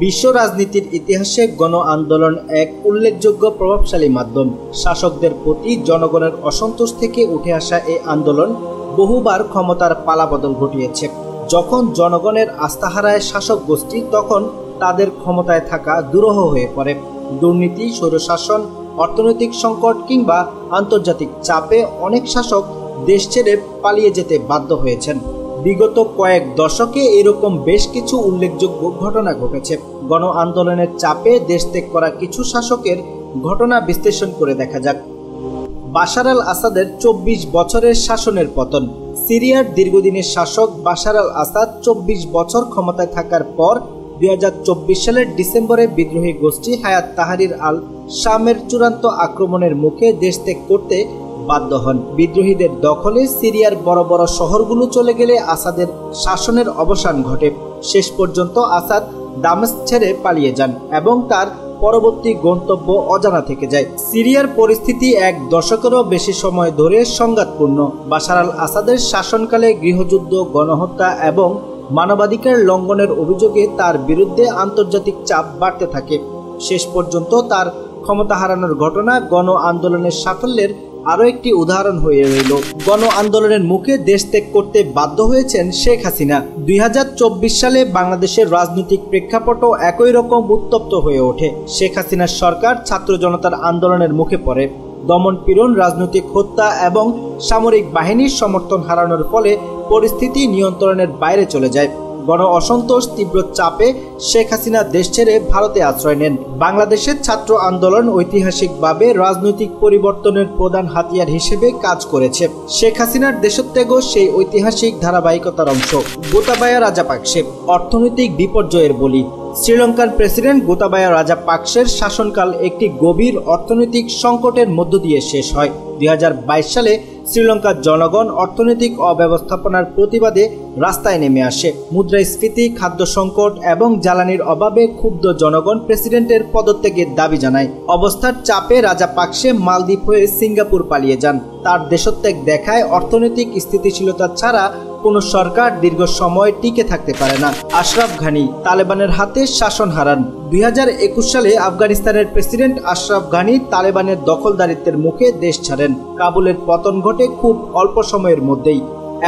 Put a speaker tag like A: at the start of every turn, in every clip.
A: বিশ্ব রাজনীতির ইতিহাসে গণ আন্দোলন এক উল্লেখযোগ্য প্রভাবশালী মাধ্যম। শাসকদের প্রতি জনগণের অসন্তোষ থেকে উঠে আসা এই আন্দোলন বহুবার ক্ষমতার পালাবদল ঘটিয়েছে। যখন জনগণের আস্থা হারায় শাসক গোষ্ঠী, তখন তাদের ক্ষমতায় থাকা দুরূহ হয়ে পড়ে। দুর্নীতি, স্বৈরশাসন, অর্থনৈতিক সংকট কিংবা আন্তর্জাতিক চাপে অনেক শাসক দেশ ছেড়ে পালিয়ে যেতে বাধ্য হয়েছেন। বিগত কয়েক দশকে এরকম বেশ কিছু উল্লেখযোগ্য ঘটনা ঘটেছে। গণ আন্দোলনের চাপে দেশ ত্যাগ করা কিছু শাসকের ঘটনা বিশ্লেষণ করে দেখা যাক। বাশার আল আসাদের 24 বছরের শাসনের পতন। সিরিয়ার দীর্ঘদিনের শাসক বাশার আল আসাদ 24 বছর ক্ষমতায় থাকার পর 2024 সালের ডিসেম্বরে বিদ্রোহী গোষ্ঠী হায়াত তাহরির আল শামের চূড়ান্ত আক্রমণের মুখে দেশ ত্যাগ করতে বাধ্য হন। বিদ্রোহীদের দখলে সিরিয়ার বড় বড় শহরগুলো চলে গেলে আসাদের শাসনের অবসান ঘটে। শেষ পর্যন্ত আসাদ দামেস্ক ছেড়ে পালিয়ে যান এবং তার পরবর্তী গন্তব্য অজানা থেকে যায়। সিরিয়ার পরিস্থিতি এক দশকেরও বেশি সময় ধরে সংঘাতপূর্ণ। বাশার আল আসাদের শাসনকালে গৃহযুদ্ধ, গণহত্যা এবং মানবাধিকার লঙ্ঘনের অভিযোগে তার বিরুদ্ধে আন্তর্জাতিক চাপ বাড়তে থাকে। শেষ পর্যন্ত তার ক্ষমতা হারানোর ঘটনা গণ আন্দোলনের সাফল্যের আরও একটি উদাহরণ হয়ে রইল। গণ আন্দোলনের মুখে দেশ ত্যাগ করতে বাধ্য হয়েছেন শেখ হাসিনা। 2024 সালে বাংলাদেশের রাজনৈতিক প্রেক্ষাপটও একই রকম উত্তপ্ত হয়ে ওঠে। শেখ হাসিনার সরকার ছাত্র জনতার আন্দোলনের মুখে পড়ে। দমন পীড়ন, রাজনৈতিক হত্যা এবং সামরিক বাহিনীর সমর্থন হারানোর ফলে পরিস্থিতি নিয়ন্ত্রণের বাইরে চলে যায়। গণ অসন্তোষ তীব্র চাপে শেখ হাসিনা দেশ ছেড়ে ভারতে আশ্রয় নেন। বাংলাদেশের ছাত্র আন্দোলন ঐতিহাসিকভাবে রাজনৈতিক পরিবর্তনের প্রধান হাতিয়ার হিসেবে কাজ করেছে। শেখ হাসিনার দেশত্যাগও সেই ঐতিহাসিক ধারাবাহিকতার অংশ। গোতাবায়া রাজাপাকসে অর্থনৈতিক বিপর্যয়ের বলি। শ্রীলঙ্কার প্রেসিডেন্ট গোতাবায়া রাজাপাকসের শাসনকাল একটি গভীর অর্থনৈতিক সংকটের মধ্য দিয়ে শেষ হয়। 2022 সালে শ্রীলঙ্কার জনগণ অর্থনৈতিক অব্যবস্থাপনার প্রতিবাদে রাস্তায় নেমে আসে। মুদ্রাস্ফীতি, খাদ্য সংকট এবং জ্বালানির অভাবে ক্ষুব্ধ জনগণ প্রেসিডেন্টের পদত্যাগের দাবি জানায়। অবস্থার চাপে রাজাপাকসে মালদ্বীপ হয়ে সিঙ্গাপুর পালিয়ে যান। তার দেশত্যাগ দেখায় অর্থনৈতিক স্থিতিশীলতা ছাড়া কোনো সরকার দীর্ঘ সময় টিকে থাকতে পারে না। আশরাফ ঘানি তালেবানের হাতে শাসন হারান। 2021 সালে আফগানিস্তানের প্রেসিডেন্ট আশরাফ ঘানি তালেবানের দখলদারিত্বের মুখে দেশ ছাড়েন। কাবুলের পতন ঘটে খুব অল্প সময়ের মধ্যেই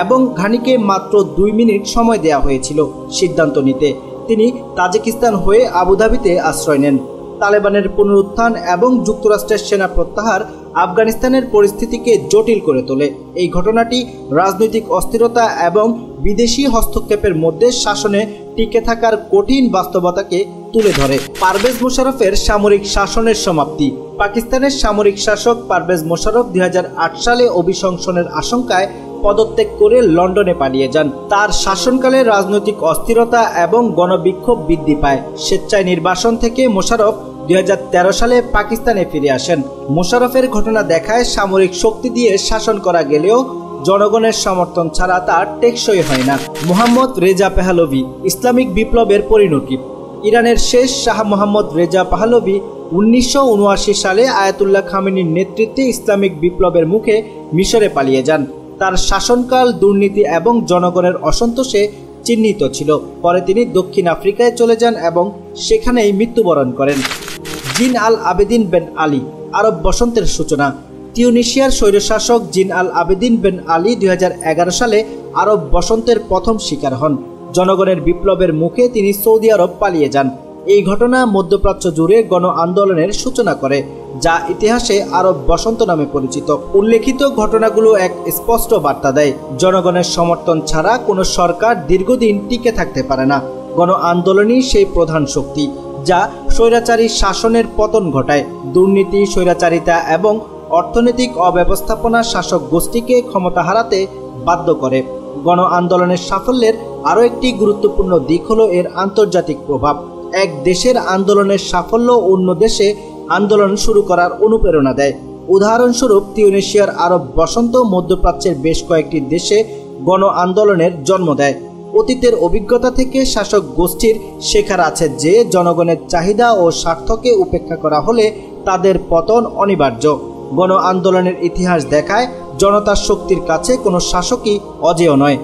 A: এবং ঘানিকে মাত্র 2 মিনিট সময় দেওয়া হয়েছিল সিদ্ধান্ত নিতে। তিনি তাজিকিস্তান হয়ে আবুধাবিতে আশ্রয় নেন। তালেবানের পুনরুত্থান এবং যুক্তরাষ্ট্রের সেনা প্রত্যাহার আফগানিস্তানের পরিস্থিতিকে জটিল করে তোলে। এই ঘটনাটি রাজনৈতিক অস্থিরতা এবং বিদেশি হস্তক্ষেপের মধ্যে শাসনে টিকে থাকার কঠিন বাস্তবতাকে তুলে ধরে। পারভেজ মোশাররফের সামরিক শাসনের সমাপ্তি। পাকিস্তানের সামরিক শাসক পারভেজ মোশাররফ 2008 সালে অভিশংসনের আশঙ্কায় পদত্যাগ করে লন্ডনে পালিয়ে যান। তার শাসনকালে রাজনৈতিক অস্থিরতা এবং গণবিক্ষোভ বৃদ্ধি পায়। স্বেচ্ছায় নির্বাসন থেকে মোশাররফ 2013 সালে পাকিস্তানে ফিরে আসেন। মোশাররফের ঘটনা দেখায় সামরিক শক্তি দিয়ে শাসন করা গেলেও জনগণের সমর্থন ছাড়া তা টেকসই হয় না। মোহাম্মদ রেজা পাহলভি ইসলামিক বিপ্লবের পরিণতি। ইরানের শেষ শাহ মোহাম্মদ রেজা পাহলভি 1979 সালে আয়াতুল্লাহ খামেনির নেতৃত্বে ইসলামিক বিপ্লবের মুখে মিশরে পালিয়ে যান। তার শাসনকাল দুর্নীতি এবং জনগণের অসন্তোষে চিহ্নিত ছিল। পরে তিনি দক্ষিণ আফ্রিকায় চলে যান এবং সেখানেই মৃত্যুবরণ করেন। জিন আল আবেদিন বেন আলী আরব বসন্তের সূচনা। তিউনিসিয়ার স্বৈরশাসক জিন আল আবেদিন বেন আলী 2011 সালে আরব বসন্তের প্রথম শিকার হন। জনগণের বিপ্লবের মুখে তিনি সৌদি আরব পালিয়ে যান। এই ঘটনা মধ্যপ্রাচ্য জুড়ে গণ আন্দোলনের সূচনা করে, যা ইতিহাসে আরব বসন্ত নামে পরিচিত। উল্লেখিত ঘটনাগুলো এক স্পষ্ট বার্তা দেয়, জনগণের সমর্থন ছাড়া কোনো সরকার দীর্ঘদিন টিকে থাকতে পারে না। গণ আন্দোলনই সেই প্রধান শক্তি যা স্বৈরাচারী শাসনের পতন ঘটায়। দুর্নীতি, স্বৈরাচারিতা এবং অর্থনৈতিক অব্যবস্থাপনা শাসক গোষ্ঠীকে ক্ষমতা হারাতে বাধ্য করে। গণ আন্দোলনের সাফল্যের আরও একটি গুরুত্বপূর্ণ দিক হলো এর আন্তর্জাতিক প্রভাব। এক দেশের আন্দোলনের সাফল্য অন্য দেশে আন্দোলন শুরু করার অনুপ্রেরণা দেয়। উদাহরণস্বরূপ তিউনিসিয়ার আরব বসন্ত মধ্যপ্রাচ্যের বেশ কয়েকটি দেশে গণ আন্দোলনের জন্ম দেয়। অতীতের অভিজ্ঞতা থেকে শাসক গোষ্ঠীর শেখার আছে যে জনগণের চাহিদা ও স্বার্থকে উপেক্ষা করা হলে তাদের পতন অনিবার্য। গণ আন্দোলনের ইতিহাস দেখায় জনতার শক্তির কাছে কোনো শাসকই অজেয় নয়।